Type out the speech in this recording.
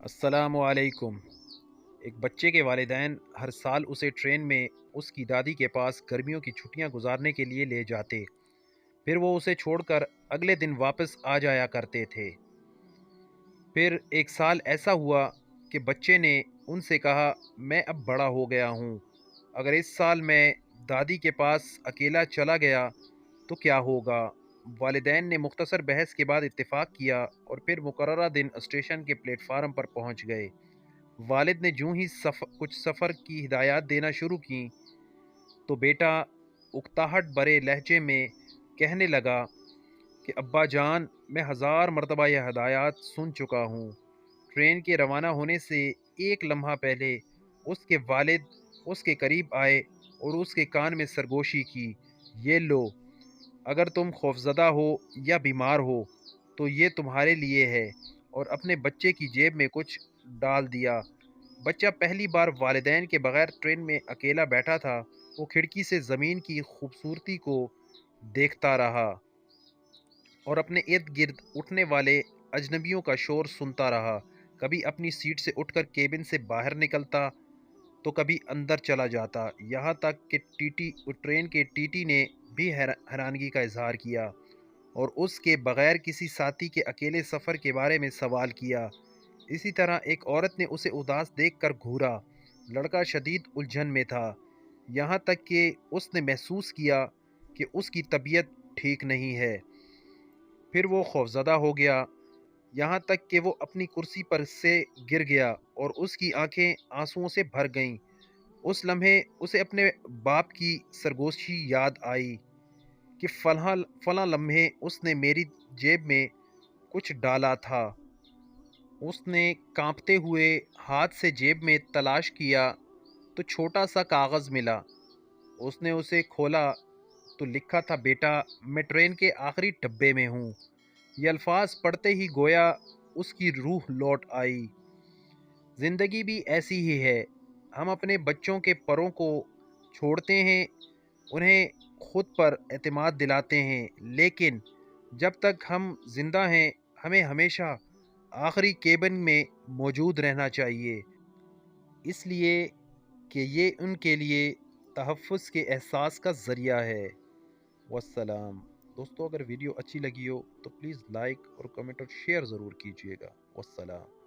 السلام علیکم۔ ایک بچے کے والدین ہر سال اسے ٹرین میں اس کی دادی کے پاس گرمیوں کی چھٹیاں گزارنے کے لیے لے جاتے، پھر وہ اسے چھوڑ کر اگلے دن واپس آ جایا کرتے تھے۔ پھر ایک سال ایسا ہوا کہ بچے نے ان سے کہا، میں اب بڑا ہو گیا ہوں، اگر اس سال میں دادی کے پاس اکیلا چلا گیا تو کیا ہوگا؟ والدین نے مختصر بحث کے بعد اتفاق کیا اور پھر مقررہ دن اسٹیشن کے پلیٹ فارم پر پہنچ گئے۔ والد نے جوں ہی کچھ سفر کی ہدایات دینا شروع کیں تو بیٹا اکتاہٹ برے لہجے میں کہنے لگا کہ ابا جان، میں 1000 مرتبہ یہ ہدایات سن چکا ہوں۔ ٹرین کے روانہ ہونے سے ایک لمحہ پہلے اس کے والد اس کے قریب آئے اور اس کے کان میں سرگوشی کی، یہ لو، اگر تم خوفزدہ ہو یا بیمار ہو تو یہ تمہارے لیے ہے، اور اپنے بچے کی جیب میں کچھ ڈال دیا۔ بچہ پہلی بار والدین کے بغیر ٹرین میں اکیلا بیٹھا تھا۔ وہ کھڑکی سے زمین کی خوبصورتی کو دیکھتا رہا اور اپنے ارد گرد اٹھنے والے اجنبیوں کا شور سنتا رہا۔ کبھی اپنی سیٹ سے اٹھ کر کیبن سے باہر نکلتا تو کبھی اندر چلا جاتا، یہاں تک کہ ٹرین کے ٹی ٹی نے بھی حیرانگی کا اظہار کیا اور اس کے بغیر کسی ساتھی کے اکیلے سفر کے بارے میں سوال کیا۔ اسی طرح ایک عورت نے اسے اداس دیکھ کر گھورا۔ لڑکا شدید الجھن میں تھا، یہاں تک کہ اس نے محسوس کیا کہ اس کی طبیعت ٹھیک نہیں ہے۔ پھر وہ خوفزدہ ہو گیا، یہاں تک کہ وہ اپنی کرسی پر سے گر گیا اور اس کی آنکھیں آنسوؤں سے بھر گئیں۔ اس لمحے اسے اپنے باپ کی سرگوشی یاد آئی کہ فلاں لمحے اس نے میری جیب میں کچھ ڈالا تھا۔ اس نے کانپتے ہوئے ہاتھ سے جیب میں تلاش کیا تو چھوٹا سا کاغذ ملا۔ اس نے اسے کھولا تو لکھا تھا، بیٹا، میں ٹرین کے آخری ڈبے میں ہوں۔ یہ الفاظ پڑھتے ہی گویا اس کی روح لوٹ آئی۔ زندگی بھی ایسی ہی ہے، ہم اپنے بچوں کے پروں کو چھوڑتے ہیں، انہیں خود پر اعتماد دلاتے ہیں، لیکن جب تک ہم زندہ ہیں ہمیں ہمیشہ آخری کیبن میں موجود رہنا چاہیے، اس لیے کہ یہ ان کے لیے تحفظ کے احساس کا ذریعہ ہے۔ والسلام۔ دوستو، اگر ویڈیو اچھی لگی ہو تو پلیز لائک اور کمنٹ اور شیئر ضرور کیجیے گا۔ والسلام۔